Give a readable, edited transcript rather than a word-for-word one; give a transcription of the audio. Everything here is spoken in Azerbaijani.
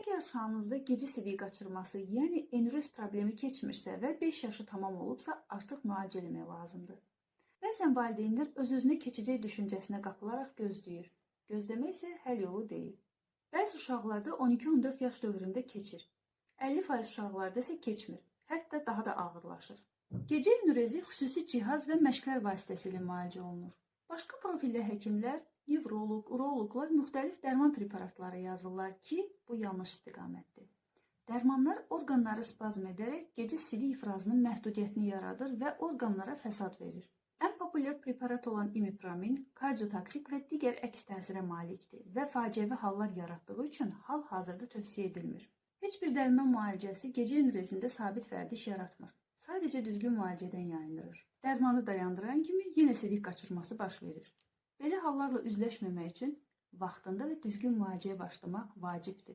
Əgər uşağınızda gecə sidik qaçırması, yəni enurez problemi keçmirsə və 5 yaşı tamam olubsa, artıq müalicə etmək lazımdır. Bəzən valideynlər öz-özünə keçəcək düşüncəsinə qapılaraq gözləyir. Gözləmək isə həll yolu deyil. Bəzi uşaqlarda 12-14 yaş dövründə keçir. 50% uşaqlarda isə keçmir, hətta daha da ağırlaşır. Gecə enurezi xüsusi cihaz və məşqlər vasitəsilə müalicə olunur. Başqa profildə həkimlər, nevroloq, uroloqlar müxtəlif dərman preparatları yazırlar ki, bu yanlış istiqamətdir. Dərmanlar orqanları spazm edərək gecə sidik ifrazının məhdudiyyətini yaradır və orqanlara fəsad verir. Ən populyar preparat olan imipramin kardiotoksik və digər əks təsirə malikdir və faciəvi hallar yaratdığı üçün hal-hazırda tövsiyə edilmir. Heç bir dərman müalicəsi gecə enurezində sabit vərdiş yaratmır. Sadəcə düzgün müalicədən yayındırır. Dərmanı dayandıran kimi yenə sidik qaçırması baş verir. Belə hallarla üzləşməmək üçün vaxtında və düzgün müalicəyə başlamaq vacibdir.